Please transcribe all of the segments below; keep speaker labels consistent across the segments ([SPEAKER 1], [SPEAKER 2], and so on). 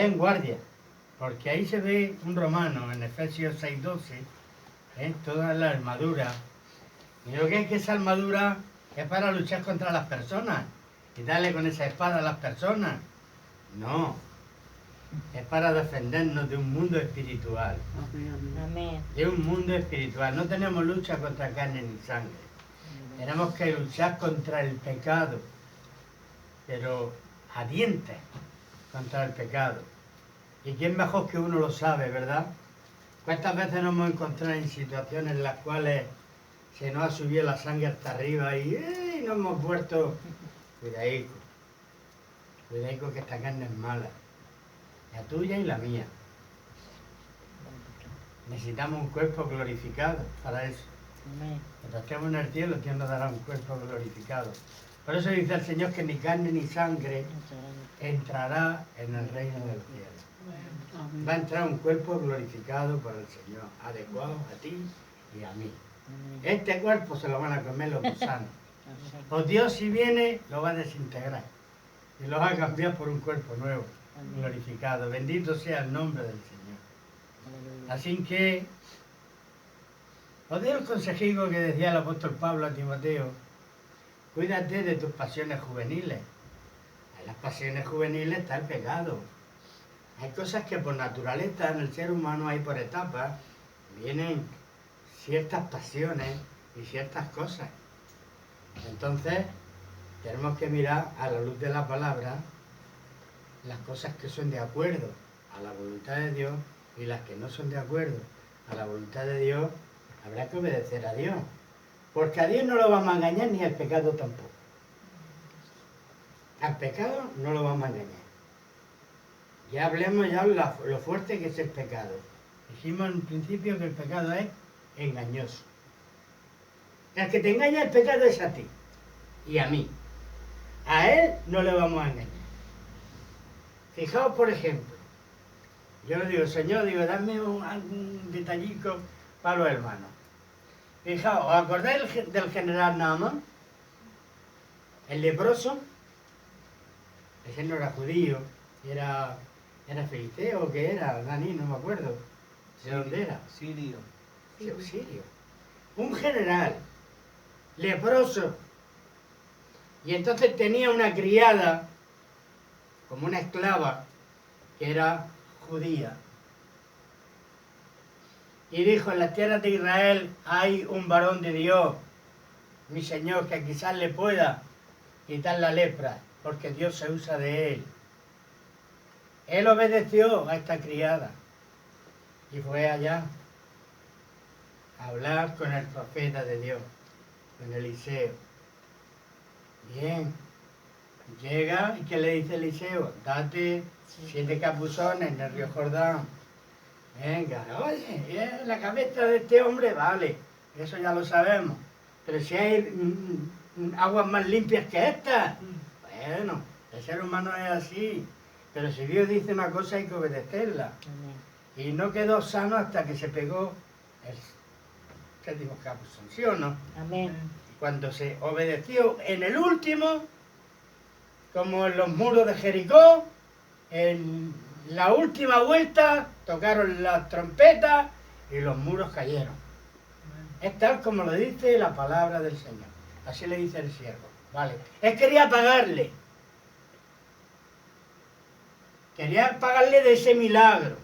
[SPEAKER 1] en guardia, porque ahí se ve un romano en Efesios 6:12, toda la armadura. Y lo que es que esa armadura es para luchar contra las personas y darle con esa espada a las personas. No, es para defendernos de un mundo espiritual.
[SPEAKER 2] Amén.
[SPEAKER 1] De un mundo espiritual. No tenemos lucha contra carne ni sangre. Tenemos que luchar contra el pecado, pero a dientes contra el pecado. ¿Y quién mejor que uno lo sabe, verdad? ¿Cuántas veces nos hemos encontrado en situaciones en las cuales se nos ha subido la sangre hasta arriba y nos hemos vuelto? Cuidadico, cuidadico que esta carne es mala, la tuya y la mía. Necesitamos un cuerpo glorificado para eso.
[SPEAKER 2] Amén.
[SPEAKER 1] Cuando estemos en el cielo, Dios nos dará un cuerpo glorificado. Por eso dice el Señor que ni carne ni sangre entrará en el reino del cielo. Va a entrar un cuerpo glorificado por el Señor, adecuado a ti y a mí. Este cuerpo se lo van a comer los gusanos. O Dios, si viene, lo va a desintegrar y lo va a cambiar por un cuerpo nuevo, glorificado. Bendito sea el nombre del Señor. Así que os doy el consejico que decía el apóstol Pablo a Timoteo: cuídate de tus pasiones juveniles. En las pasiones juveniles está el pecado. Hay cosas que por naturaleza en el ser humano hay por etapas, vienen ciertas pasiones y ciertas cosas. Entonces tenemos que mirar a la luz de la palabra las cosas que son de acuerdo a la voluntad de Dios y las que no son de acuerdo a la voluntad de Dios. Habrá que obedecer a Dios, porque a Dios no lo vamos a engañar ni al pecado tampoco. Al pecado no lo vamos a engañar. Ya hablemos ya lo fuerte que es el pecado. Dijimos en principio que el pecado es engañoso. El que te engaña el pecado es a ti y a mí. A él no le vamos a engañar. Fijaos, por ejemplo, yo le digo: Señor, dame un detallico para los hermanos. Fijaos, ¿os acordáis del general Naaman? El leproso. Ese no era judío, era filisteo, ¿o qué era? Dani, no me acuerdo. ¿De dónde era?
[SPEAKER 3] Sirio.
[SPEAKER 1] Sirio. Un general leproso. Y entonces tenía una criada, como una esclava, que era judía. Y dijo: en las tierras de Israel hay un varón de Dios, mi Señor, que quizás le pueda quitar la lepra, porque Dios se usa de él. Él obedeció a esta criada y fue allá a hablar con el profeta de Dios, con Eliseo. Bien, llega, ¿y qué le dice Eliseo? Date 7 capuzones en el río Jordán. Venga, oye, la cabeza de este hombre, vale, eso ya lo sabemos. Pero si hay aguas más limpias que estas, bueno, el ser humano es así. Pero si Dios dice una cosa hay que obedecerla. Y no quedó sano hasta que se pegó el 7º capuzón, ¿sí o no?
[SPEAKER 2] Amén.
[SPEAKER 1] Cuando se obedeció en el último, como en los muros de Jericó, en la última vuelta tocaron las trompetas y los muros cayeron. Es tal como lo dice la palabra del Señor. Así le dice el siervo. Vale. Él quería pagarle. Quería pagarle de ese milagro.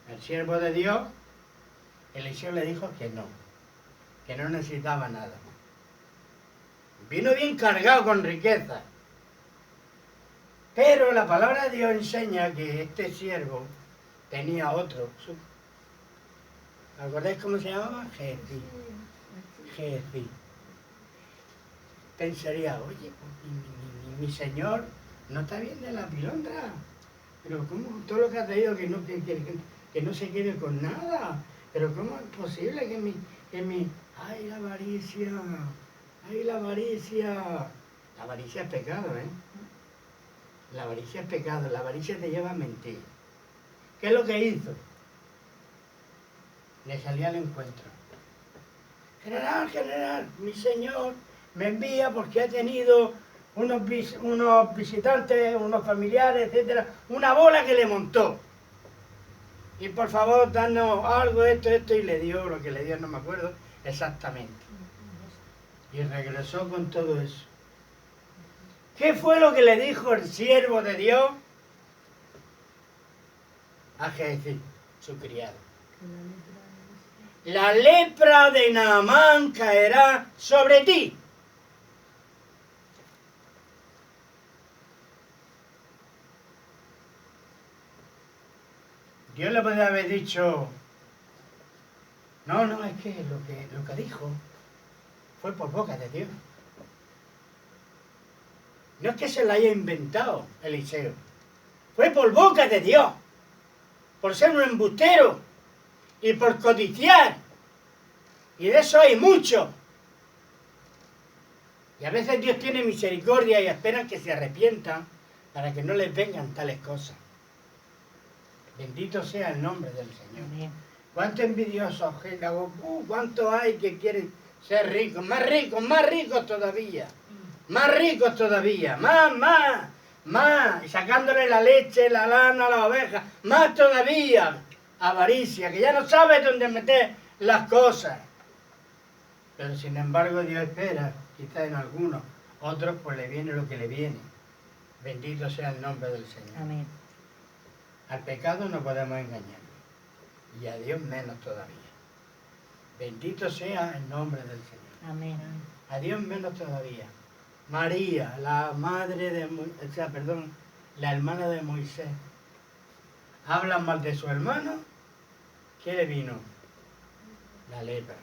[SPEAKER 1] El siervo de Dios, Eliseo le dijo que no necesitaba nada. Vino bien cargado con riqueza. Pero la palabra de Dios enseña que este siervo tenía otro. ¿Acordáis cómo se llamaba? Gehazi. Pensaría: oye, mi señor no está bien de la pilondra. Pero ¿cómo todo lo que ha traído que no se quede con nada? Pero ¿cómo es posible que mi... ¡Ay, la avaricia! ¡Ay, la avaricia! La avaricia es pecado, ¿eh? La avaricia es pecado, la avaricia te lleva a mentir. ¿Qué es lo que hizo? Le salía al encuentro. General, mi señor me envía porque ha tenido unos visitantes, unos familiares, etcétera, una bola que le montó. Y por favor, danos algo, esto, y le dio lo que le dio, no me acuerdo exactamente. Y regresó con todo eso. ¿Qué fue lo que le dijo el siervo de Dios a Gehazi, su criado? La lepra de Naamán caerá sobre ti. Dios le podría haber dicho, no, es que lo que dijo fue por boca de Dios. No es que se lo haya inventado Eliseo, fue por boca de Dios, por ser un embustero y por codiciar. Y de eso hay mucho. Y a veces Dios tiene misericordia y espera que se arrepientan para que no les vengan tales cosas. Bendito sea el nombre del Señor. Amén. ¿Cuántos envidiosos, cuántos hay que quieren ser ricos? Más ricos todavía. Más ricos todavía. Más. Y sacándole la leche, la lana a la oveja. Más todavía. Avaricia, que ya no sabe dónde meter las cosas. Pero sin embargo Dios espera, quizá en algunos. Otros pues le viene lo que le viene. Bendito sea el nombre del Señor. Amén. Al pecado no podemos engañarlo. Y a Dios menos todavía. Bendito sea el nombre del Señor. Amén. A Dios menos todavía. María, la madre de la hermana de Moisés. Hablan mal de su hermano. ¿Qué le vino? La lepra.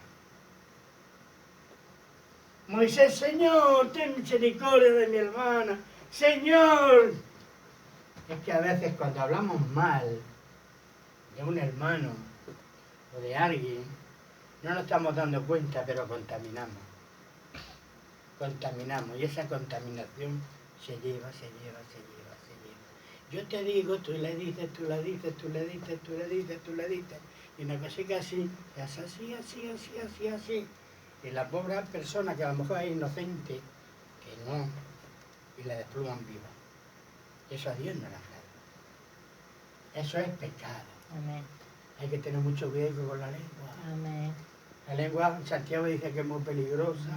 [SPEAKER 1] Moisés, Señor, ten misericordia de mi hermana. Señor. Es que a veces cuando hablamos mal de un hermano o de alguien, no nos estamos dando cuenta, pero contaminamos. Contaminamos y esa contaminación se lleva. Yo te digo, tú le dices, y una cosita así, es así. Y la pobre persona que a lo mejor es inocente, que no, y la despluman viva. Eso a Dios no le agrada. Eso es pecado. Amén. Hay que tener mucho cuidado con la lengua. Amén. La lengua, Santiago dice que es muy peligrosa.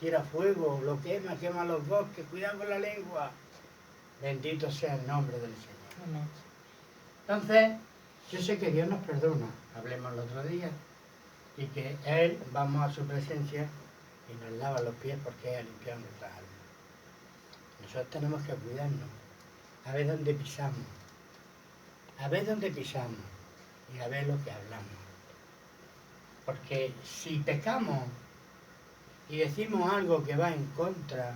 [SPEAKER 1] Tira fuego, lo quema los bosques. Cuidado con la lengua. Bendito sea el nombre del Señor. Amén. Entonces, yo sé que Dios nos perdona. Hablemos el otro día. Y que Él, vamos a su presencia y nos lava los pies porque Él ha limpiado nuestras almas. Nosotros tenemos que cuidarnos. A ver dónde pisamos. A ver dónde pisamos. Y a ver lo que hablamos. Porque si pecamos y decimos algo que va en contra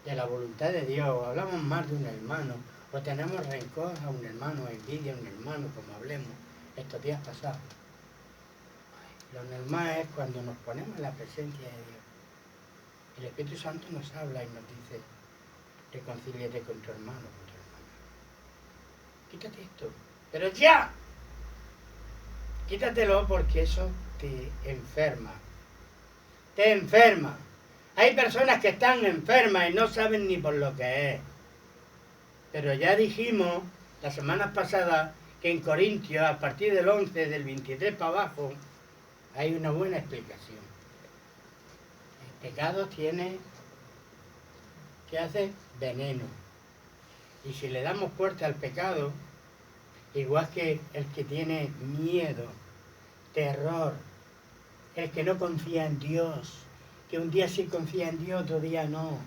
[SPEAKER 1] de la voluntad de Dios, o hablamos mal de un hermano, o tenemos rencor a un hermano, envidia a un hermano, como hablemos estos días pasados. Lo normal es cuando nos ponemos en la presencia de Dios. El Espíritu Santo nos habla y nos dice, reconcíliate con tu hermano, con tu hermana. Quítate esto, pero ya. Quítatelo porque eso te enferma. Te enferma. Hay personas que están enfermas y no saben ni por lo que es. Pero ya dijimos la semana pasada que en Corintios, a partir del 11, del 23 para abajo, hay una buena explicación. El pecado tiene, ¿qué hace? Veneno. Y si le damos puerta al pecado, igual que el que tiene miedo, terror, el que no confía en Dios, que un día sí confía en Dios, otro día no.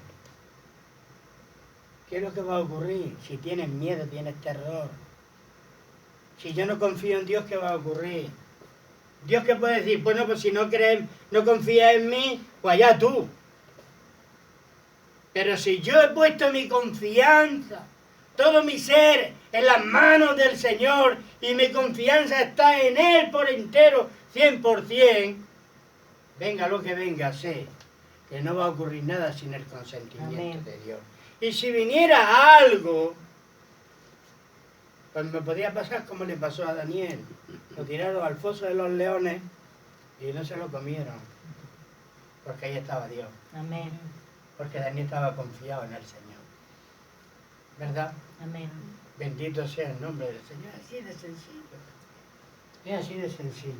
[SPEAKER 1] ¿Qué es lo que va a ocurrir? Si tienes miedo, tienes terror. Si yo no confío en Dios, ¿qué va a ocurrir? Dios que puede decir, bueno, pues si no crees, no confías en mí, pues allá tú. Pero si yo he puesto mi confianza, todo mi ser, en las manos del Señor, y mi confianza está en Él por entero, 100%, venga lo que venga, sé que no va a ocurrir nada sin el consentimiento de Dios. Y si viniera algo, pues me podría pasar como le pasó a Daniel. Lo tiraron al foso de los leones y no se lo comieron, porque ahí estaba Dios. Amén. porque Daniel estaba confiado en el Señor. ¿Verdad?
[SPEAKER 2] Amén.
[SPEAKER 1] Bendito sea el nombre del Señor. Así de sencillo. Es así de sencillo.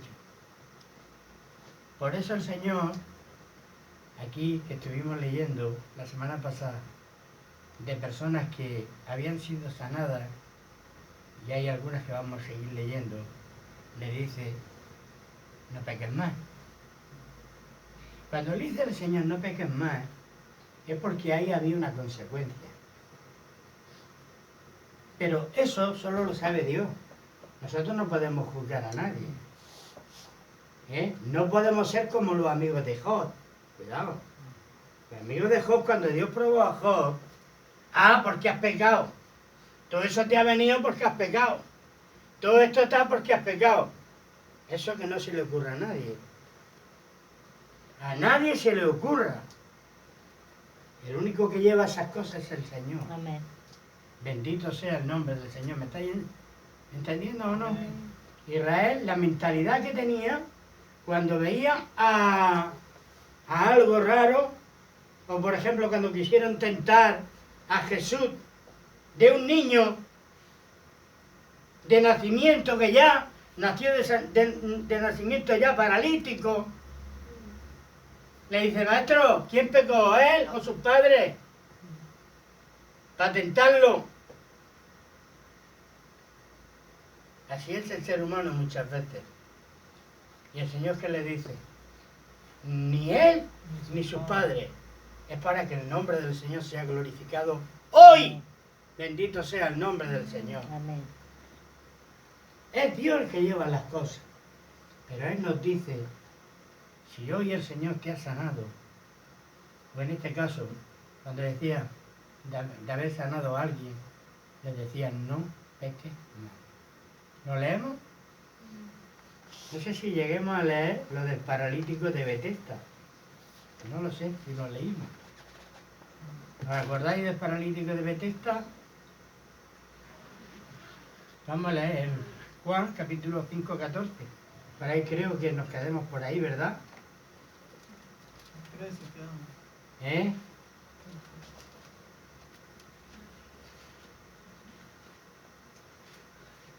[SPEAKER 1] Por eso el Señor, aquí que estuvimos leyendo la semana pasada, de personas que habían sido sanadas, y hay algunas que vamos a seguir leyendo, le dice, no peques más. Cuando le dice el Señor, no peques más, es porque ahí había una consecuencia. Pero eso solo lo sabe Dios. Nosotros no podemos juzgar a nadie. No podemos ser como los amigos de Job. Cuidado. Los amigos de Job, cuando Dios probó a Job, porque has pecado. Todo eso te ha venido porque has pecado. Todo esto está porque has pecado. Eso que no se le ocurra a nadie. A nadie se le ocurra. El único que lleva esas cosas es el Señor.
[SPEAKER 2] Amén.
[SPEAKER 1] Bendito sea el nombre del Señor. ¿Me estáis entendiendo o no? Israel, la mentalidad que tenía cuando veía a algo raro, o por ejemplo cuando quisieron tentar a Jesús de un niño de nacimiento que ya nació de nacimiento ya paralítico, le dice, maestro, ¿quién pecó, él o sus padres? Para tentarlo. Así es el ser humano muchas veces. Y el Señor, ¿qué le dice? Ni él ni sus padres. Es para que el nombre del Señor sea glorificado hoy. Bendito sea el nombre del Señor.
[SPEAKER 2] Amén.
[SPEAKER 1] Es Dios el que lleva las cosas. Pero Él nos dice, si hoy el Señor te ha sanado, o en este caso, cuando decía de haber sanado a alguien, les decía, no peques más. ¿Lo leemos? No sé si lleguemos a leer lo del paralítico de Betesda. No lo sé si lo leímos. ¿Os acordáis del paralítico de Betesda? Vamos a leer Juan, capítulo 5, 14. Por ahí creo que nos quedemos por ahí, ¿verdad? ¿Eh?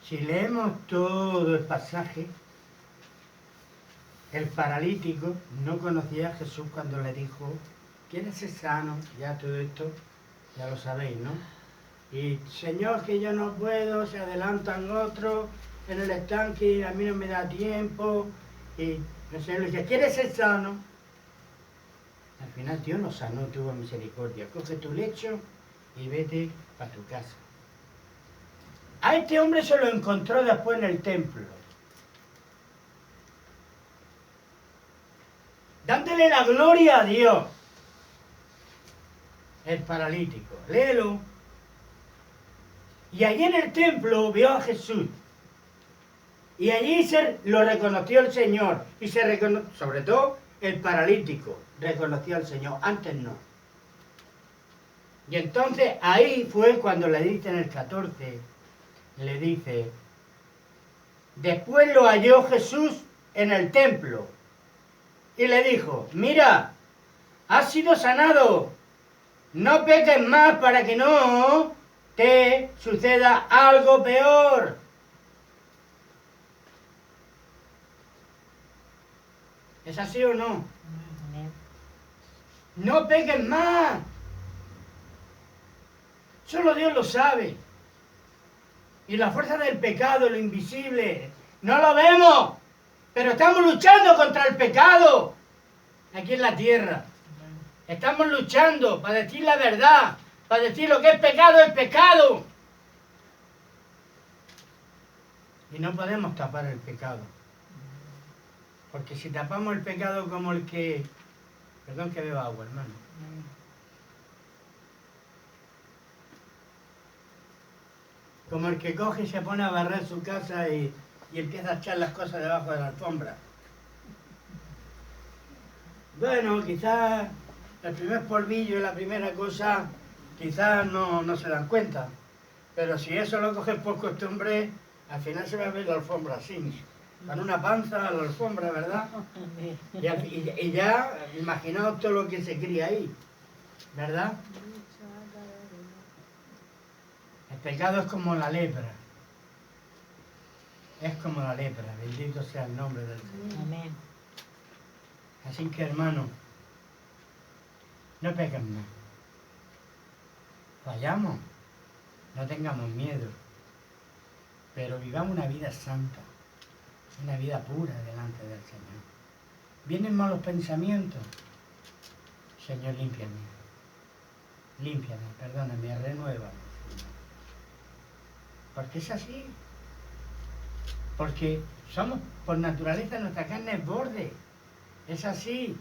[SPEAKER 1] Si leemos todo el pasaje, el paralítico no conocía a Jesús cuando le dijo, ¿quieres ser sano? Ya todo esto, ya lo sabéis, ¿no? Y Señor, que yo no puedo, se adelantan otros en el estanque y a mí no me da tiempo. Y el Señor le dice, ¿quieres ser sano? Al final Dios lo sanó, tuvo misericordia. Coge tu lecho y vete para tu casa. A este hombre se lo encontró después en el templo, dándole la gloria a Dios. El paralítico, léelo. Y allí en el templo vio a Jesús. Y allí lo reconoció el Señor. Y sobre todo el paralítico reconoció al Señor. Antes no. Y entonces ahí fue cuando le dice en el 14, le dice, después lo halló Jesús en el templo. Y le dijo, mira, has sido sanado. No peques más para que no te suceda algo peor. ¿Es así o no? No peques más. Solo Dios lo sabe. Y la fuerza del pecado, lo invisible, no lo vemos. Pero estamos luchando contra el pecado aquí en la tierra. Estamos luchando para decir la verdad, para decir lo que es pecado. Y no podemos tapar el pecado. Porque si tapamos el pecado como el que... Perdón que beba agua, hermano. Como el que coge y se pone a barrer su casa y empieza a echar las cosas debajo de la alfombra. Bueno, quizás el primer polvillo y la primera cosa, quizás no se dan cuenta. Pero si eso lo coges por costumbre, al final se va a ver la alfombra así. Con una panza a la alfombra, ¿verdad? Y ya, imaginaos todo lo que se cría ahí. ¿verdad? El pecado es como la lepra. Es como la lepra. Bendito sea el nombre del Señor.
[SPEAKER 2] Amén.
[SPEAKER 1] Así que, hermano, no pequen más. Fallamos. No tengamos miedo. Pero vivamos una vida santa. Una vida pura delante del Señor. Vienen malos pensamientos. Señor, límpiame. Límpiame, perdóname, renuévame. Porque es así. Porque somos, por naturaleza, nuestra carne es borde. Es así.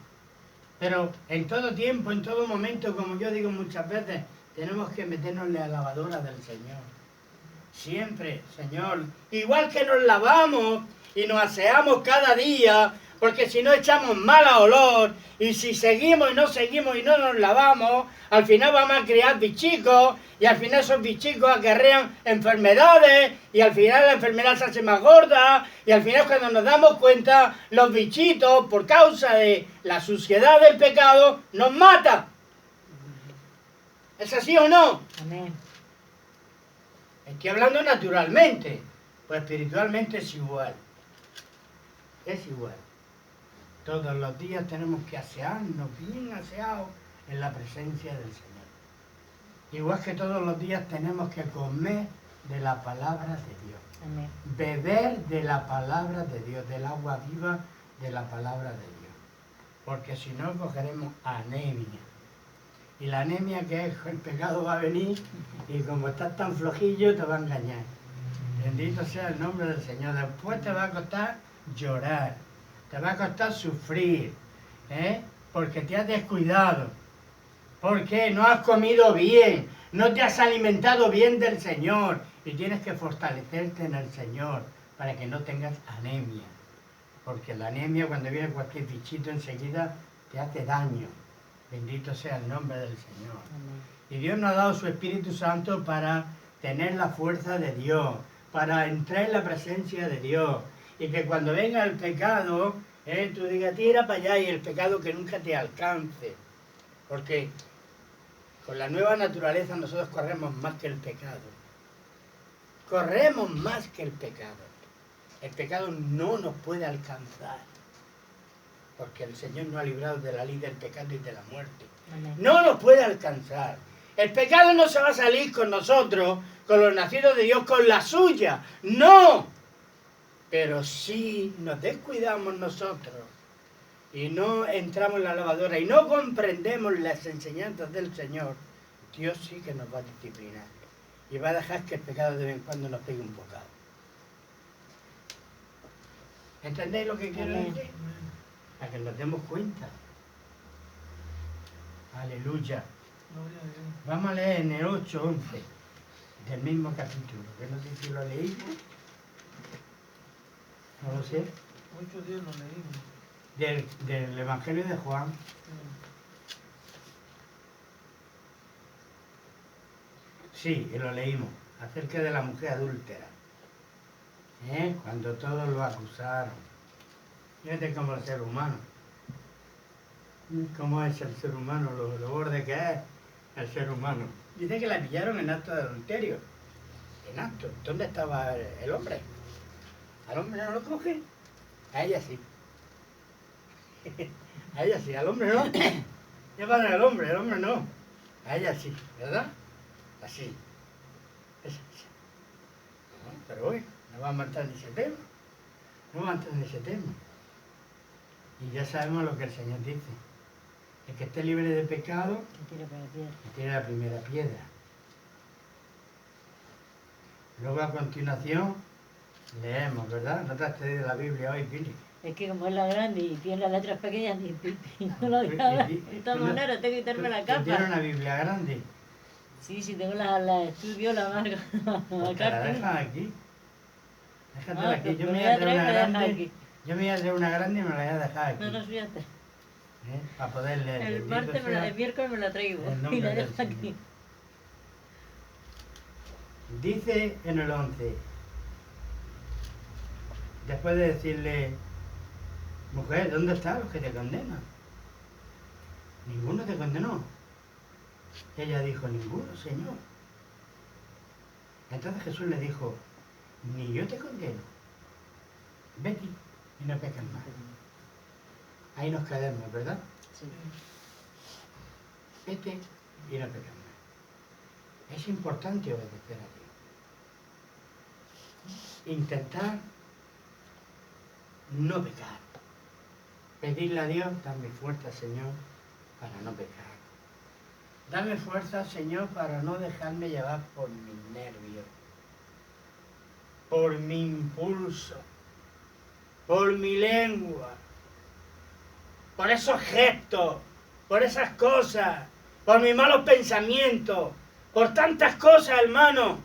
[SPEAKER 1] Pero en todo tiempo, en todo momento, como yo digo muchas veces, tenemos que meternos en la lavadora del Señor. Siempre, Señor. Igual que nos lavamos y nos aseamos cada día, porque si no echamos mala olor, y si seguimos y no nos lavamos, al final vamos a criar bichicos, y al final esos bichicos acarrean enfermedades, y al final la enfermedad se hace más gorda, y al final cuando nos damos cuenta, los bichitos, por causa de la suciedad del pecado, nos matan. ¿Es así o no?
[SPEAKER 2] Amén.
[SPEAKER 1] Estoy hablando naturalmente, pues espiritualmente es igual. Es igual. Todos los días tenemos que asearnos, bien aseados, en la presencia del Señor. Igual que todos los días tenemos que comer de la palabra de Dios.
[SPEAKER 2] Amén.
[SPEAKER 1] Beber de la palabra de Dios, del agua viva de la palabra de Dios. Porque si no, cogeremos anemia. Y la anemia, que es el pecado, va a venir y como estás tan flojillo te va a engañar. Bendito sea el nombre del Señor. Después te va a costar llorar, te va a costar sufrir, porque te has descuidado, porque no has comido bien, no te has alimentado bien del Señor y tienes que fortalecerte en el Señor para que no tengas anemia. Porque la anemia, cuando viene cualquier bichito, enseguida te hace daño. Bendito sea el nombre del Señor.
[SPEAKER 2] Amén.
[SPEAKER 1] Y Dios nos ha dado su Espíritu Santo para tener la fuerza de Dios, para entrar en la presencia de Dios. Y que cuando venga el pecado, tú digas, tira para allá, y el pecado que nunca te alcance. Porque con la nueva naturaleza nosotros corremos más que el pecado. Corremos más que el pecado. El pecado no nos puede alcanzar. Porque el Señor nos ha librado de la ley del pecado y de la muerte.
[SPEAKER 2] Amén.
[SPEAKER 1] No nos puede alcanzar. El pecado no se va a salir con nosotros, con los nacidos de Dios, con la suya. ¡No! Pero si nos descuidamos nosotros y no entramos en la lavadora y no comprendemos las enseñanzas del Señor, Dios sí que nos va a disciplinar. Y va a dejar que el pecado de vez en cuando nos pegue un bocado. ¿Entendéis lo que quiero
[SPEAKER 2] Amén.
[SPEAKER 1] decir? Para que nos demos cuenta. Aleluya. Vamos a leer en el 8:11 del mismo capítulo, que no sé si lo leí. No lo sé.
[SPEAKER 3] 8 días lo leímos.
[SPEAKER 1] Del Evangelio de Juan. Sí, y lo leímos. Acerca de la mujer adúltera. Cuando todos lo acusaron. Fíjate cómo el ser humano. ¿Cómo es el ser humano? Lo borde que es el ser humano. Dice que la pillaron en acto de adulterio. En acto. ¿Dónde estaba el hombre? Al hombre no lo coge. A ella sí. A ella sí, al hombre no. Llevan al hombre, el hombre no. A ella sí, ¿verdad? Así. Es así. No, pero hoy no vamos a entrar en ese tema. No vamos a entrar en ese tema. Y ya sabemos lo que el Señor dice. El que esté libre de pecado,
[SPEAKER 2] Que tire para la piedra.
[SPEAKER 1] que tire la primera piedra. Luego a continuación leemos, ¿verdad? No te has traído la Biblia hoy, Pili.
[SPEAKER 2] Es que como es la grande y tiene las letras pequeñas, y no lo voy a ver. De todas maneras, tengo que quitarme la
[SPEAKER 1] ¿Tiene
[SPEAKER 2] capa.
[SPEAKER 1] una Biblia grande?
[SPEAKER 2] Sí, sí, tengo la estudio, la marca.
[SPEAKER 1] Pues te la dejas aquí. Déjatela
[SPEAKER 2] Ah,
[SPEAKER 1] aquí.
[SPEAKER 2] pues
[SPEAKER 1] Yo
[SPEAKER 2] me
[SPEAKER 1] me
[SPEAKER 2] voy
[SPEAKER 1] voy
[SPEAKER 2] a
[SPEAKER 1] a traer
[SPEAKER 2] traer,
[SPEAKER 1] una
[SPEAKER 2] me la dejas
[SPEAKER 1] grande.
[SPEAKER 2] aquí.
[SPEAKER 1] Yo me voy a traer una grande y me la voy a dejar aquí.
[SPEAKER 2] No, fíjate.
[SPEAKER 1] Para poder leer.
[SPEAKER 2] El
[SPEAKER 1] Bendito
[SPEAKER 2] martes,
[SPEAKER 1] sea
[SPEAKER 2] el miércoles me la traigo.
[SPEAKER 1] el nombre
[SPEAKER 2] Y la
[SPEAKER 1] del
[SPEAKER 2] dejo
[SPEAKER 1] Señor.
[SPEAKER 2] aquí.
[SPEAKER 1] Dice en el 11, después de decirle, mujer, ¿dónde están los que te condenan? Ninguno te condenó. Ella dijo, ninguno, Señor. Entonces Jesús le dijo, ni yo te condeno. Vete y no peques más. Ahí nos quedamos, ¿verdad?
[SPEAKER 2] Sí.
[SPEAKER 1] Vete y no peques más. Es importante obedecer a Dios. Intentar no pecar. Pedirle a Dios, dame fuerza, Señor, para no pecar. Dame fuerza, Señor, para no dejarme llevar por mis nervios, por mi impulso, por mi lengua, por esos gestos, por esas cosas, por mis malos pensamientos, por tantas cosas, hermano.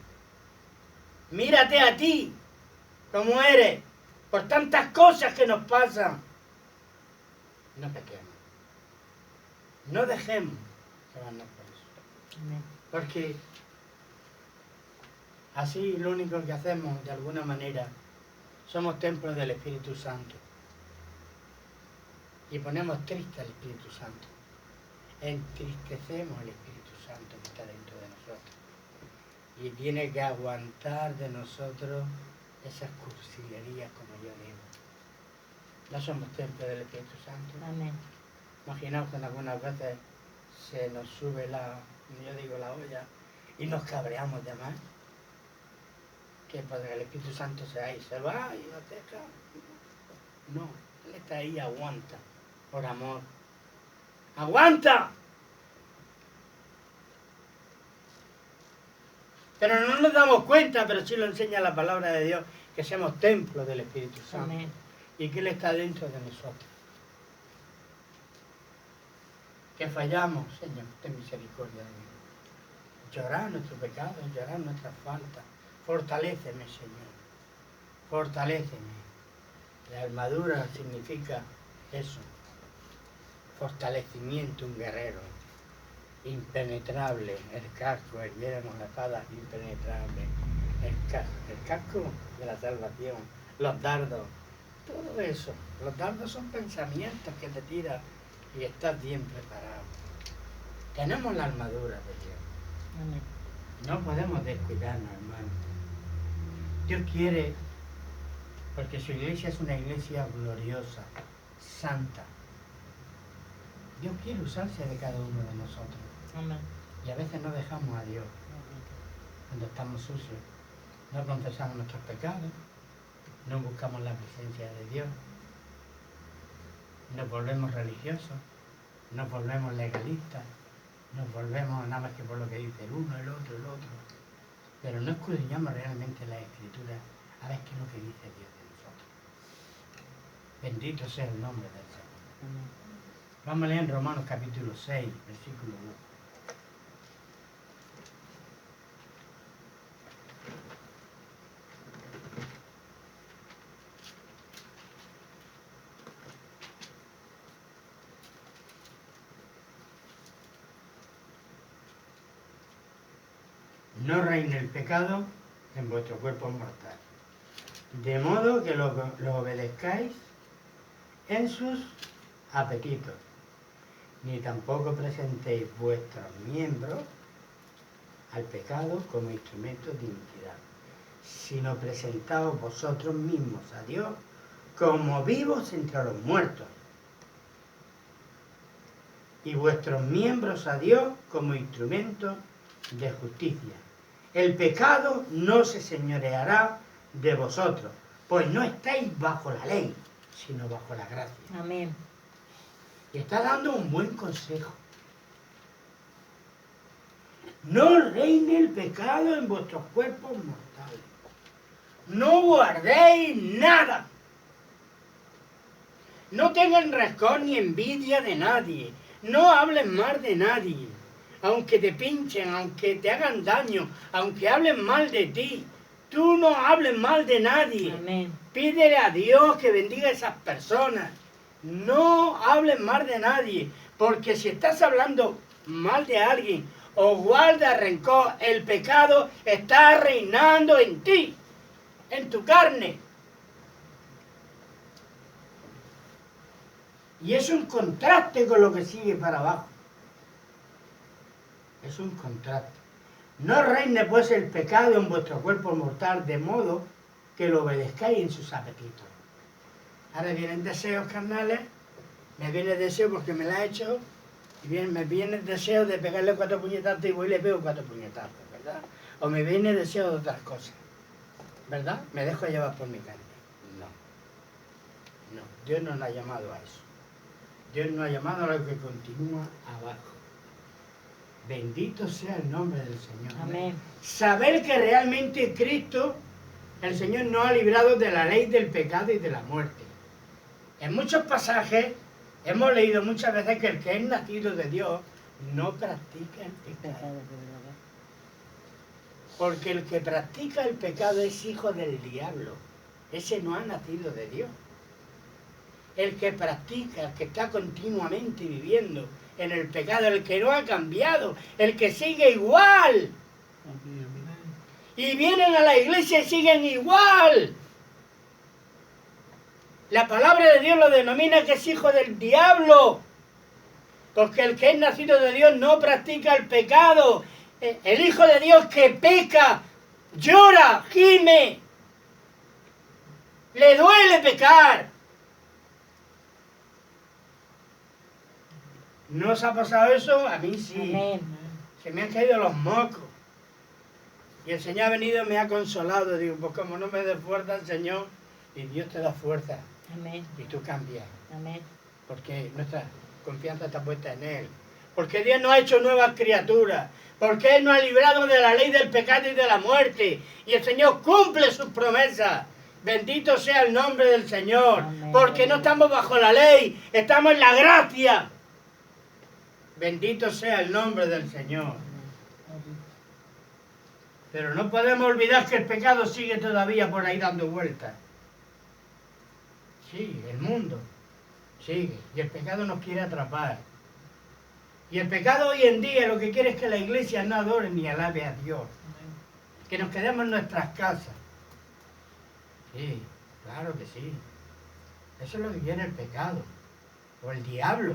[SPEAKER 1] Mírate a ti, como eres, por tantas cosas que nos pasan. No pequemos. No dejemos llevarnos por eso.
[SPEAKER 2] Amén.
[SPEAKER 1] Porque así lo único que hacemos, de alguna manera, somos templos del Espíritu Santo. Y ponemos triste al Espíritu Santo. Entristecemos al Espíritu Santo que está dentro de nosotros. Y tiene que aguantar de nosotros esas cursilerías, como yo digo. No somos templos del Espíritu Santo.
[SPEAKER 2] Amén.
[SPEAKER 1] Imaginaos que en algunas veces se nos sube la olla y nos cabreamos de más. Que para que el Espíritu Santo se ahí, se va y nos deja. No, Él está ahí, aguanta, por amor. ¡Aguanta! Pero no nos damos cuenta, pero sí lo enseña la palabra de Dios, que seamos templos del Espíritu Santo.
[SPEAKER 2] Amén.
[SPEAKER 1] Y que Él está dentro de nosotros. Que fallamos, Señor, ten misericordia de mí. Llorar nuestros pecados, llorar nuestras faltas. Fortaléceme, Señor. Fortaléceme. La armadura significa eso. Fortalecimiento, un guerrero. Impenetrable. El casco, erguiéramos la espada, impenetrable. El casco de la salvación. Los dardos. Todo eso. Los dardos son pensamientos que te tiran y estás bien preparado. Tenemos la armadura de Dios.
[SPEAKER 2] Amén.
[SPEAKER 1] No podemos descuidarnos, hermano. Dios quiere, porque su iglesia es una iglesia gloriosa, santa. Dios quiere usarse de cada uno de nosotros.
[SPEAKER 2] Amén.
[SPEAKER 1] Y a veces no dejamos a Dios cuando estamos sucios. No confesamos nuestros pecados, no buscamos la presencia de Dios, nos volvemos religiosos, nos volvemos legalistas, nos volvemos nada más que por lo que dice el uno, el otro, pero no escudriñamos realmente la Escritura a ver qué es lo que dice Dios de nosotros. Bendito sea el nombre del Señor.
[SPEAKER 2] Amén.
[SPEAKER 1] Vamos a leer en Romanos capítulo 6, versículo 1. No reine el pecado en vuestro cuerpo mortal, de modo que lo obedezcáis en sus apetitos, ni tampoco presentéis vuestros miembros al pecado como instrumentos de iniquidad, sino presentaos vosotros mismos a Dios como vivos entre los muertos, y vuestros miembros a Dios como instrumentos de justicia. El pecado no se señoreará de vosotros, pues no estáis bajo la ley, sino bajo la gracia.
[SPEAKER 2] Amén.
[SPEAKER 1] Y está dando un buen consejo. No reine el pecado en vuestros cuerpos mortales. No guardéis nada. No tengan rencor ni envidia de nadie. No hablen mal de nadie. Aunque te pinchen, aunque te hagan daño, aunque hablen mal de ti, tú no hables mal de nadie.
[SPEAKER 2] Amén.
[SPEAKER 1] Pídele a Dios que bendiga a esas personas. No hables mal de nadie, porque si estás hablando mal de alguien o guardas rencor, el pecado está reinando en ti, en tu carne. Y es un contraste con lo que sigue para abajo. Es un contraste. No reine pues el pecado en vuestro cuerpo mortal, de modo que lo obedezcáis en sus apetitos. Ahora vienen deseos carnales, me viene deseo porque me la he hecho, y me viene el deseo de pegarle 4 puñetazos y voy y le pego 4 puñetazos, ¿verdad? O me viene el deseo de otras cosas, ¿verdad? Me dejo llevar por mi carne. No, Dios no nos ha llamado a eso. Dios nos ha llamado a lo que continúa abajo. Bendito sea el nombre del Señor.
[SPEAKER 2] Amén.
[SPEAKER 1] Saber que realmente Cristo, el Señor, nos ha librado de la ley del pecado y de la muerte. En muchos pasajes hemos leído muchas veces que el que es nacido de Dios no practica el pecado. Porque el que practica el pecado es hijo del diablo. Ese no ha nacido de Dios. El que practica, el que está continuamente viviendo en el pecado, el que no ha cambiado, el que sigue igual. Y vienen a la iglesia y siguen igual. La palabra de Dios lo denomina que es hijo del diablo. Porque el que es nacido de Dios no practica el pecado. El hijo de Dios que peca, llora, gime. Le duele pecar. ¿No os ha pasado eso? A mí sí.
[SPEAKER 2] Amén.
[SPEAKER 1] Se me han caído los mocos. Y el Señor ha venido y me ha consolado. Digo, pues como no me dé fuerza el Señor, y Dios te da fuerza.
[SPEAKER 2] Amén.
[SPEAKER 1] Y tú cambias.
[SPEAKER 2] Amén.
[SPEAKER 1] Porque nuestra confianza está puesta en Él. Porque Dios nos ha hecho nuevas criaturas. Porque Él nos ha librado de la ley del pecado y de la muerte. Y el Señor cumple sus promesas. Bendito sea el nombre del Señor.
[SPEAKER 2] Amén.
[SPEAKER 1] Porque no estamos bajo la ley, estamos en la gracia. Bendito sea el nombre del Señor. Pero no podemos olvidar que el pecado sigue todavía por ahí dando vueltas. Sí, el mundo sigue. Y el pecado nos quiere atrapar. Y el pecado hoy en día lo que quiere es que la iglesia no adore ni alabe a Dios. Que nos quedemos en nuestras casas. Sí, claro que sí. Eso es lo que quiere el pecado. O el diablo.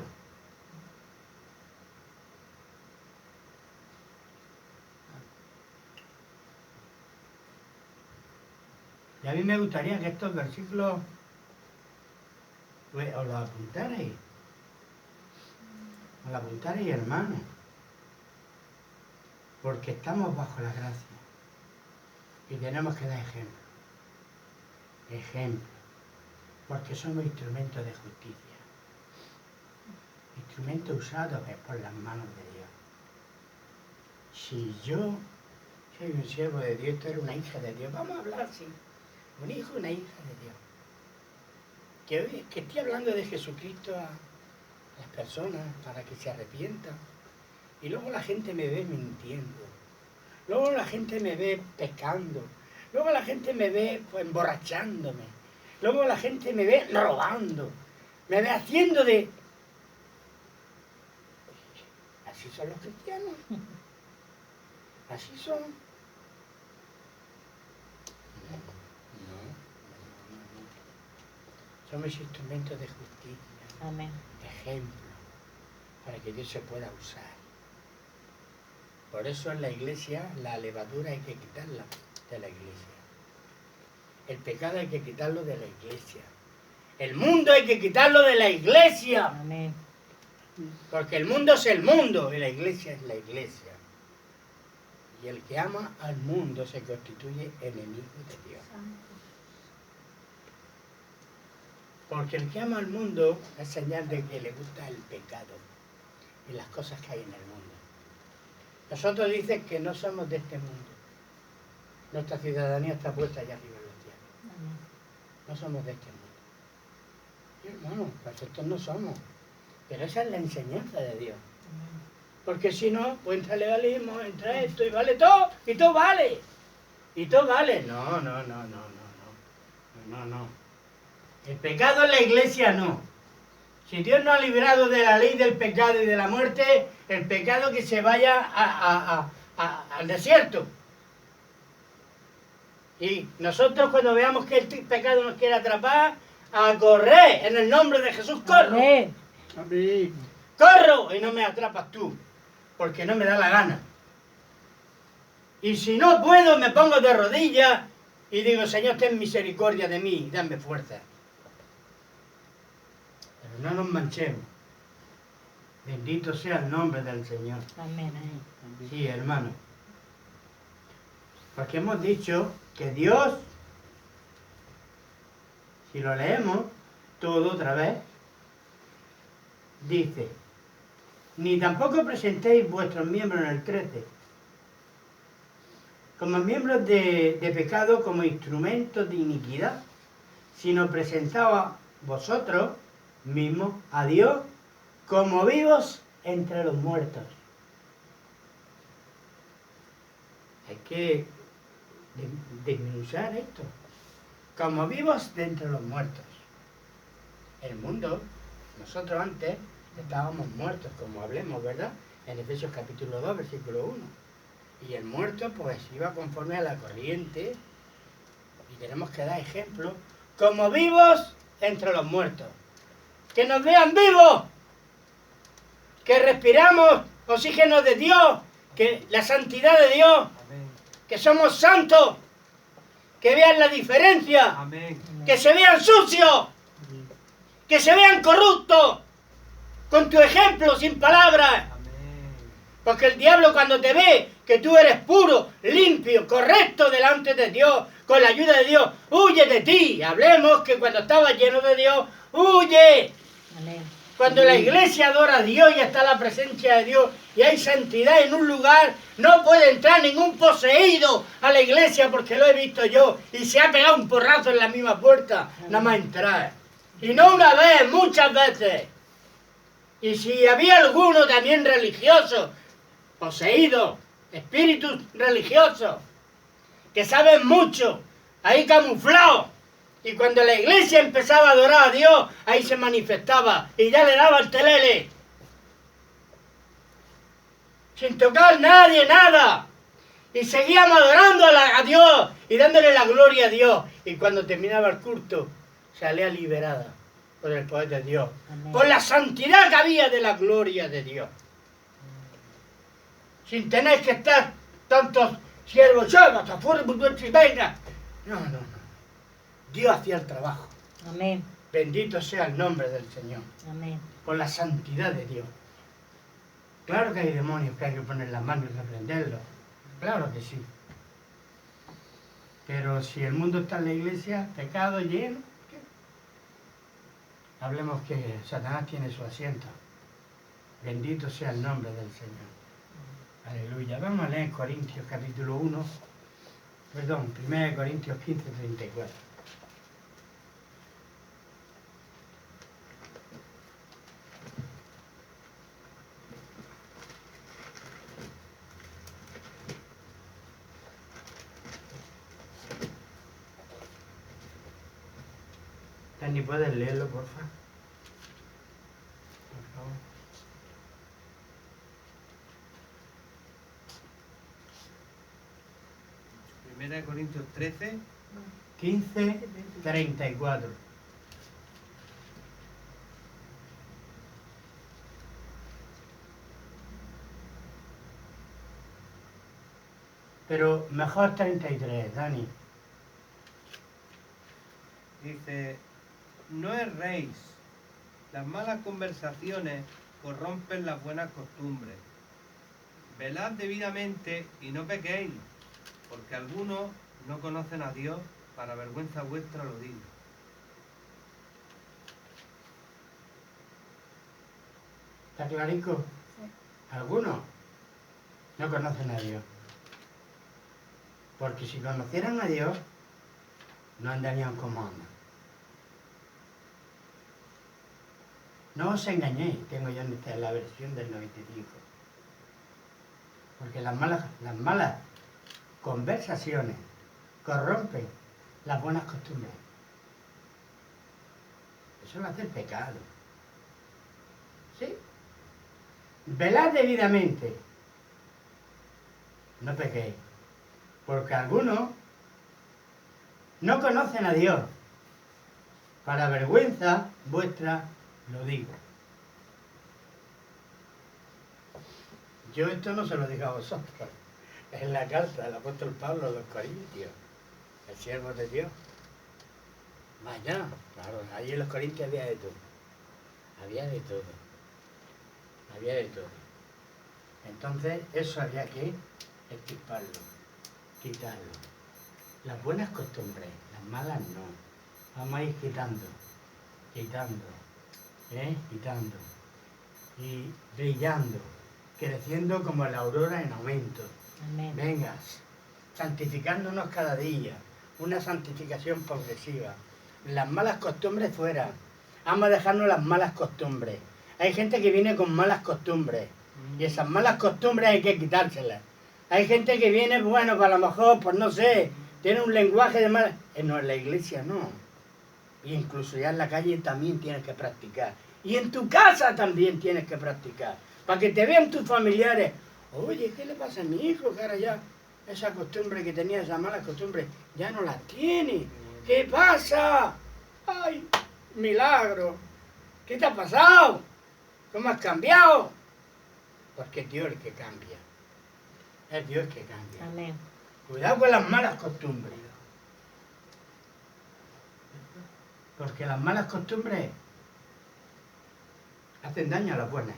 [SPEAKER 1] Y a mí me gustaría que estos versículos pues, os los apuntarais. Os los apuntarais, hermanos. Porque estamos bajo la gracia. Y tenemos que dar ejemplo. Ejemplo. Porque somos instrumentos de justicia. Instrumentos usados por las manos de Dios. Si yo soy un siervo de Dios, tú eres una hija de Dios, vamos a hablar así. Un hijo, una hija de Dios. Que estoy hablando de Jesucristo a las personas para que se arrepientan. Y luego la gente me ve mintiendo. Luego la gente me ve pecando. Luego la gente me ve pues, emborrachándome. Luego la gente me ve robando. Me ve haciendo de... Así son los cristianos. Así son. Somos instrumentos de justicia.
[SPEAKER 2] Amén.
[SPEAKER 1] Ejemplo. Para que Dios se pueda usar. Por eso en la iglesia la levadura hay que quitarla de la iglesia. El pecado hay que quitarlo de la iglesia. El mundo hay que quitarlo de la iglesia.
[SPEAKER 2] Amén.
[SPEAKER 1] Porque el mundo es el mundo y la iglesia es la iglesia. Y el que ama al mundo se constituye enemigo de Dios. Porque el que ama al mundo es señal de que le gusta el pecado y las cosas que hay en el mundo. Nosotros dicen que no somos de este mundo. Nuestra ciudadanía está puesta allá arriba en los cielos. No somos de este mundo. Y hermano, perfectos no somos. Pero esa es la enseñanza de Dios. Porque si no, pues entra el legalismo, entra esto y vale todo, y todo vale. Y todo vale. No. El pecado en la iglesia no. Si Dios nos ha librado de la ley del pecado y de la muerte, el pecado que se vaya al desierto. Y nosotros cuando veamos que el pecado nos quiere atrapar, a correr en el nombre de Jesús, corro.
[SPEAKER 2] Amén.
[SPEAKER 3] Amén.
[SPEAKER 1] Corro y no me atrapas tú. porque no me da la gana. Y si no puedo, me pongo de rodillas y digo, Señor, ten misericordia de mí y dame fuerza. Pero no nos manchemos. Bendito sea el nombre del Señor.
[SPEAKER 2] Amén.
[SPEAKER 1] Sí, hermano. Porque hemos dicho que Dios, si lo leemos todo otra vez, dice, ni tampoco presentéis vuestros miembros en el 13 como miembros de pecado, como instrumentos de iniquidad, sino presentaos vosotros mismos a Dios como vivos entre los muertos. Hay que desmenuzar esto. Como vivos de entre los muertos. El mundo, nosotros antes estábamos muertos, como hablemos, ¿verdad? En Efesios capítulo 2, versículo 1. Y el muerto pues iba conforme a la corriente. Y tenemos que dar ejemplo. Como vivos entre los muertos. Que nos vean vivos. Que respiramos oxígeno de Dios. Que la santidad de Dios.
[SPEAKER 3] Amén.
[SPEAKER 1] Que somos santos. Que vean la diferencia.
[SPEAKER 3] Amén.
[SPEAKER 1] Que se vean sucios. Que se vean corruptos. Con tu ejemplo, sin palabras.
[SPEAKER 3] Amén.
[SPEAKER 1] Porque el diablo cuando te ve que tú eres puro, limpio, correcto delante de Dios, con la ayuda de Dios, huye de ti. Hablemos que cuando estabas lleno de Dios, huye.
[SPEAKER 2] Amén.
[SPEAKER 1] Cuando la iglesia adora a Dios y está la presencia de Dios y hay santidad en un lugar, no puede entrar ningún poseído a la iglesia porque lo he visto yo y se ha pegado un porrazo en la misma puerta, nada más entrar. Y no una vez, muchas veces. Y si había alguno también religioso, poseído, espíritus religiosos, que saben mucho, ahí camuflados. Y cuando la iglesia empezaba a adorar a Dios, ahí se manifestaba y ya le daba el telele. Sin tocar nadie, nada. Y seguíamos adorando a Dios y dándole la gloria a Dios. Y cuando terminaba el culto, salía liberada por el poder de Dios.
[SPEAKER 2] Amén.
[SPEAKER 1] Por la santidad que había de la gloria de Dios. Sin tener que estar tantos siervos, venga. No, no, no. Dios hacía el trabajo.
[SPEAKER 2] Amén.
[SPEAKER 1] Bendito sea el nombre del Señor.
[SPEAKER 2] Amén.
[SPEAKER 1] Por la santidad de Dios. Claro que hay demonios que hay que poner las manos y reprenderlos. Claro que sí. Pero si el mundo está en la iglesia, pecado lleno, ¿qué? Hablemos que Satanás tiene su asiento. Bendito sea el nombre del Señor. Aleluya. Vamos a leer Corintios capítulo 1. Perdón, 1 Corintios 15, 34. Dani, ¿puedes leerlo, por favor? Por favor.
[SPEAKER 3] Primera de Corintios 13.
[SPEAKER 1] 15, 34. Pero mejor 33, Dani.
[SPEAKER 3] Dice, no erréis, las malas conversaciones corrompen las buenas costumbres. Velad debidamente y no pequéis, porque algunos no conocen a Dios, para vergüenza vuestra lo digo.
[SPEAKER 1] ¿Está clarico?
[SPEAKER 4] Sí.
[SPEAKER 1] Algunos no conocen a Dios. Porque si conocieran a Dios, no andarían como andan. No os engañéis, tengo yo en la versión del 95. Porque las malas conversaciones corrompen las buenas costumbres. Eso lo hace el pecado. ¿Sí? Velad debidamente. No pequéis. Porque algunos no conocen a Dios. Para vergüenza vuestra lo digo. Yo esto no se lo digo a vosotros. Es la carta del apóstol Pablo a los Corintios, el siervo de Dios. Vaya, claro, ahí en los Corintios había de todo. Había de todo. Había de todo. Entonces, eso había que extirparlo, quitarlo. Las buenas costumbres, las malas no. Vamos a ir quitando, quitando, quitando. Y brillando, creciendo como la aurora en aumento.
[SPEAKER 2] Amén.
[SPEAKER 1] Venga, santificándonos cada día, una santificación progresiva. Las malas costumbres fuera. Vamos a dejarnos las malas costumbres. Hay gente que viene con malas costumbres y esas malas costumbres hay que quitárselas. Hay gente que viene, bueno, para lo mejor, pues no sé, tiene un lenguaje de mal. No, en la iglesia no. Y incluso ya en la calle también tienes que practicar. Y en tu casa también tienes que practicar. Para que te vean tus familiares. Oye, ¿qué le pasa a mi hijo? Que ahora ya esa costumbre que tenía, esa mala costumbre, ya no la tiene. ¿Qué pasa? ¡Ay, milagro! ¿Qué te ha pasado? ¿Cómo has cambiado? Porque es Dios el que cambia. Es Dios el que cambia.
[SPEAKER 2] Amén.
[SPEAKER 1] Cuidado con las malas costumbres. Porque las malas costumbres hacen daño a las buenas.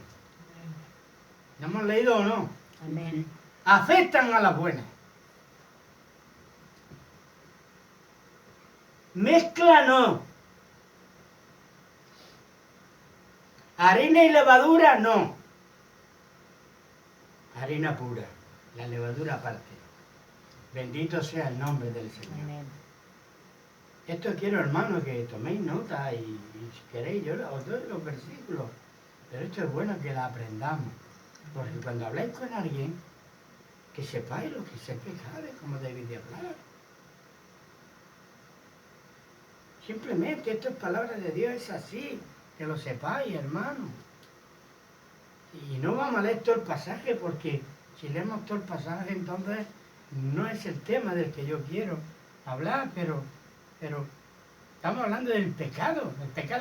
[SPEAKER 1] ¿No hemos leído o no?
[SPEAKER 2] Amén.
[SPEAKER 1] Afectan a las buenas. Mezcla no. Harina y levadura no. Harina pura. La levadura aparte. Bendito sea el nombre del Señor.
[SPEAKER 2] Amén.
[SPEAKER 1] Esto quiero, hermano, que toméis nota y si queréis, yo os doy los versículos. Pero esto es bueno que la aprendamos. Porque cuando habláis con alguien, que sepáis lo que se pecado, como debéis de hablar. Simplemente, esto es palabra de Dios, es así. Que lo sepáis, hermano. Y no vamos a leer todo el pasaje, porque si leemos todo el pasaje, entonces no es el tema del que yo quiero hablar, pero estamos hablando del pecado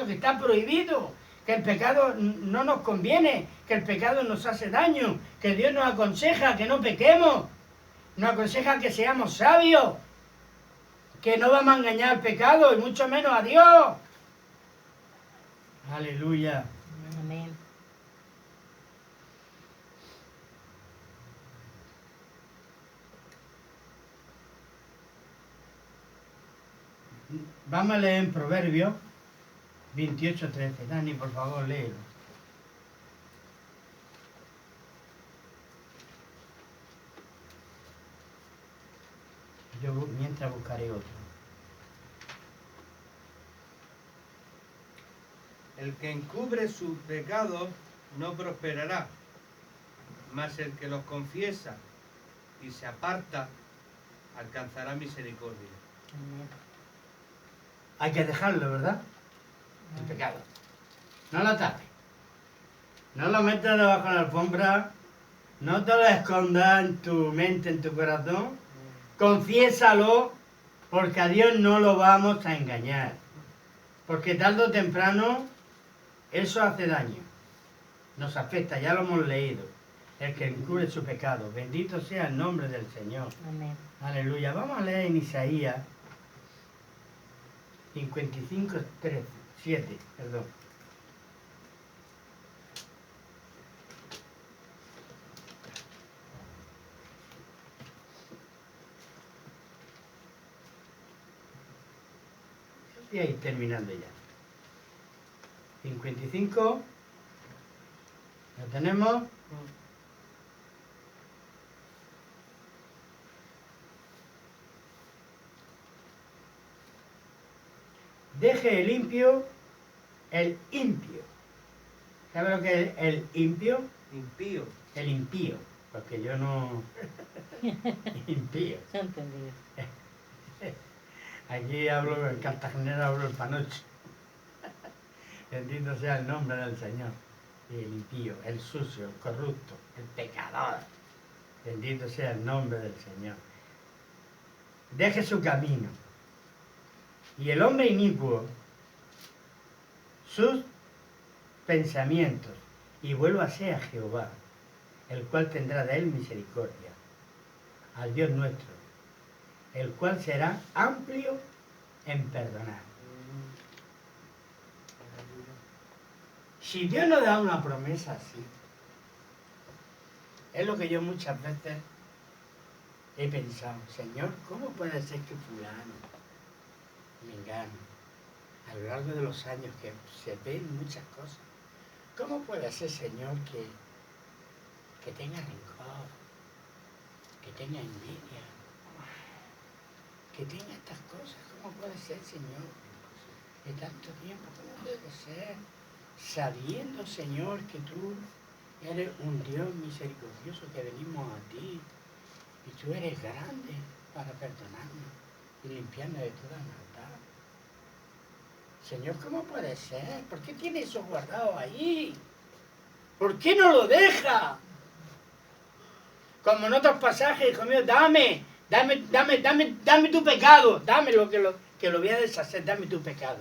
[SPEAKER 1] que está prohibido, que el pecado no nos conviene, que el pecado nos hace daño, que Dios nos aconseja que no pequemos, nos aconseja que seamos sabios, que no vamos a engañar al pecado y mucho menos a Dios. Aleluya.
[SPEAKER 2] Amén.
[SPEAKER 1] Vamos a leer en Proverbios 28:13. Dani, por favor, léelo. Yo mientras buscaré otro.
[SPEAKER 3] El que encubre sus pecados no prosperará, mas el que los confiesa y se aparta alcanzará misericordia.
[SPEAKER 2] Amén.
[SPEAKER 1] Hay que dejarlo, ¿verdad? El pecado. No lo tapes. No lo metas debajo de la alfombra. No te lo escondas en tu mente, en tu corazón. Confiésalo, porque a Dios no lo vamos a engañar. Porque tarde o temprano eso hace daño. Nos afecta, ya lo hemos leído. El que encubre su pecado. Bendito sea el nombre del Señor.
[SPEAKER 2] Amén.
[SPEAKER 1] Aleluya. Vamos a leer en Isaías 55:7, perdón. Y ahí terminando ya. 55. ¿Lo tenemos? Deje el impío. ¿Sabe lo que es el impío?
[SPEAKER 3] Impío.
[SPEAKER 1] El impío. Porque yo no... impío.
[SPEAKER 2] Se ha entendido.
[SPEAKER 1] Aquí hablo, en Cartagena hablo el panoche. Bendito sea el nombre del Señor. Y el impío, el sucio, el corrupto, el pecador. Bendito sea el nombre del Señor. Deje su camino. Y el hombre inicuo, sus pensamientos, y vuélvase a Jehová. el cual tendrá de él misericordia, al Dios nuestro, el cual será amplio en perdonar. Si Dios nos da una promesa así, es lo que yo muchas veces he pensado, Señor, ¿cómo puede ser que fulano, mengano, a lo largo de los años que se ven muchas cosas, cómo puede ser, Señor, que tenga rencor, que tenga envidia, que tenga estas cosas? ¿Cómo puede ser, Señor, de tanto tiempo? ¿Cómo puede ser? Sabiendo, Señor, que tú eres un Dios misericordioso, que venimos a ti, y tú eres grande para perdonarnos y limpiarnos de toda maldad. Señor, ¿cómo puede ser? ¿Por qué tiene eso guardado ahí? ¿Por qué no lo deja? Como en otros pasajes, hijo mío, dame tu pecado, dame lo que lo voy a deshacer, dame tu pecado.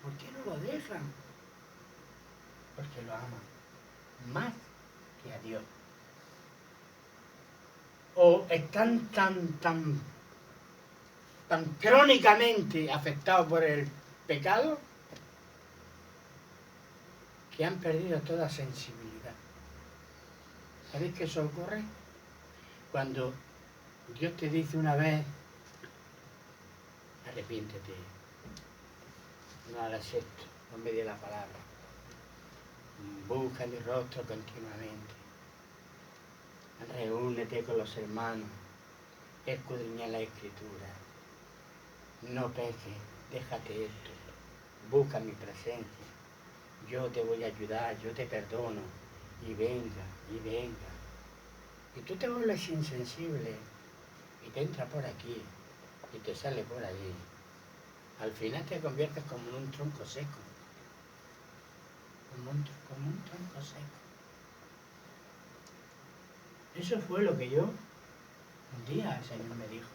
[SPEAKER 1] ¿Por qué no lo dejan? Porque lo aman más que a Dios. O están tan crónicamente afectados por el pecado que han perdido toda sensibilidad. ¿Sabéis que eso ocurre? Cuando Dios te dice una vez, arrepiéntete, no hagas esto, no me dé la palabra, busca mi rostro continuamente, reúnete con los hermanos, escudriña la Escritura, no peques, déjate esto, busca mi presencia, yo te voy a ayudar, yo te perdono, y venga, y venga. Y tú te vuelves insensible y te entra por aquí y te sale por allí. Al final te conviertes como en un tronco seco. Como un tronco seco. Eso fue lo que yo un día el Señor me dijo.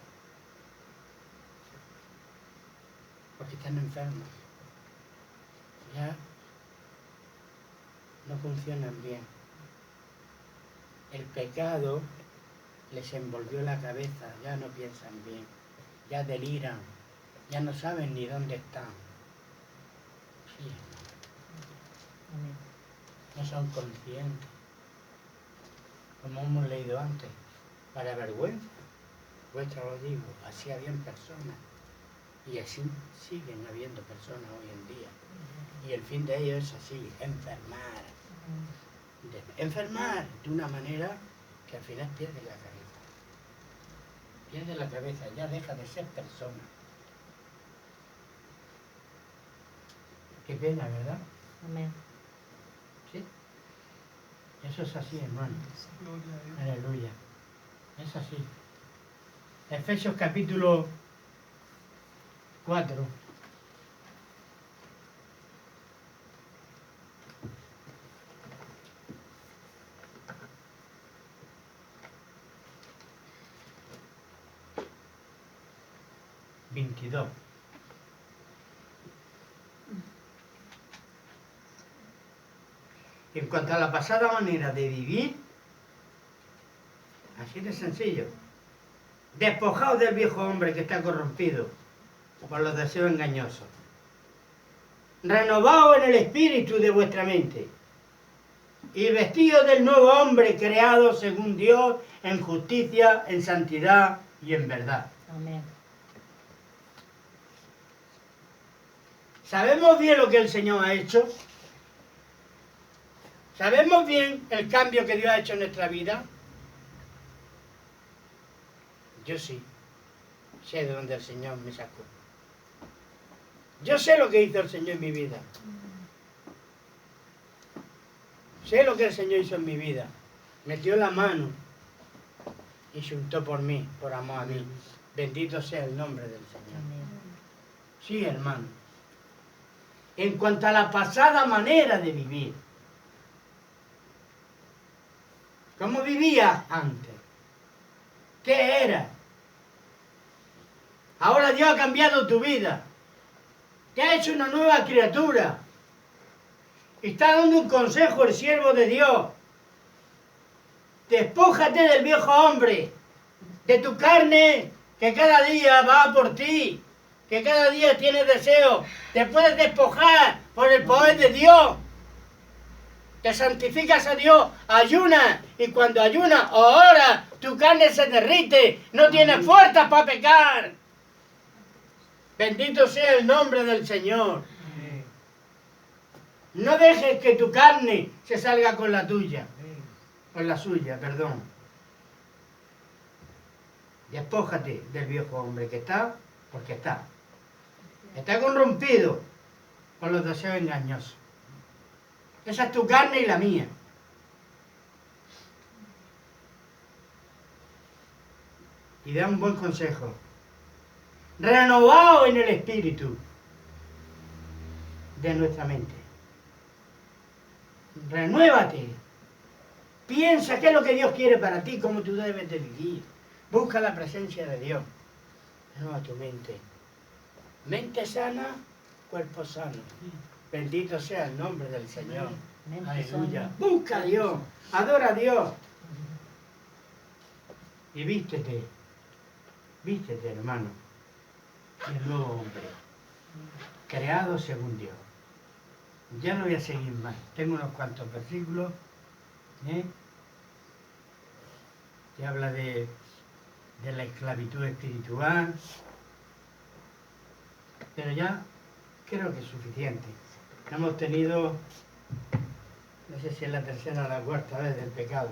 [SPEAKER 1] Porque están enfermos. Ya no funcionan bien. El pecado les envolvió la cabeza, ya no piensan bien, ya deliran, ya no saben ni dónde están. Sí, no son conscientes. Como hemos leído antes, para vergüenza, vuestra lo digo, así habían personas y así siguen habiendo personas hoy en día. Y el fin de ellos es así, enfermar. Enfermar de una manera que al final pierde la cabeza. Pierde la cabeza, ya deja de ser persona. Qué pena, ¿verdad?
[SPEAKER 2] Amén.
[SPEAKER 1] Sí. Eso es así, hermano. Aleluya. Es así. Efesios capítulo 4. En cuanto a la pasada manera de vivir, así de sencillo, despojaos del viejo hombre que está corrompido por los deseos engañosos, renovaos en el espíritu de vuestra mente y vestidos del nuevo hombre creado según Dios en justicia, en santidad y en verdad.
[SPEAKER 2] Amén.
[SPEAKER 1] ¿Sabemos bien lo que el Señor ha hecho? ¿Sabemos bien el cambio que Dios ha hecho en nuestra vida? Yo sí. Sé de dónde el Señor me sacó. Yo sé lo que hizo el Señor en mi vida. Sé lo que el Señor hizo en mi vida. Metió la mano y se untó por mí, por amor a mí. Bendito sea el nombre del Señor. Sí, hermano. En cuanto a la pasada manera de vivir, ¿cómo vivías antes? ¿Qué era? Ahora Dios ha cambiado tu vida. Te ha hecho una nueva criatura. Y está dando un consejo el siervo de Dios. Despójate del viejo hombre, de tu carne que cada día va por ti, que cada día tiene deseo. Te puedes despojar por el poder de Dios. Te santificas a Dios, ayunas, y cuando ayunas o oras, tu carne se derrite, no tienes fuerza para pecar. Bendito sea el nombre del Señor. No dejes que tu carne se salga con la tuya, con la suya, perdón. Despójate del viejo hombre que está, porque está. Está corrompido con los deseos engañosos. Esa es tu carne y la mía. Y da un buen consejo. Renovado en el espíritu de nuestra mente. Renuévate. Piensa qué es lo que Dios quiere para ti, cómo tú debes de vivir. Busca la presencia de Dios. Renueva tu mente. Mente sana, cuerpo sano. Bendito sea el nombre del Señor. Aleluya. Busca a Dios. Adora a Dios. Y vístete. Vístete, hermano. El nuevo hombre. Creado según Dios. Ya no voy a seguir más. Tengo unos cuantos versículos. Que habla de la esclavitud espiritual. Pero ya creo que es suficiente. Hemos tenido, no sé si es la tercera o la cuarta vez del pecado.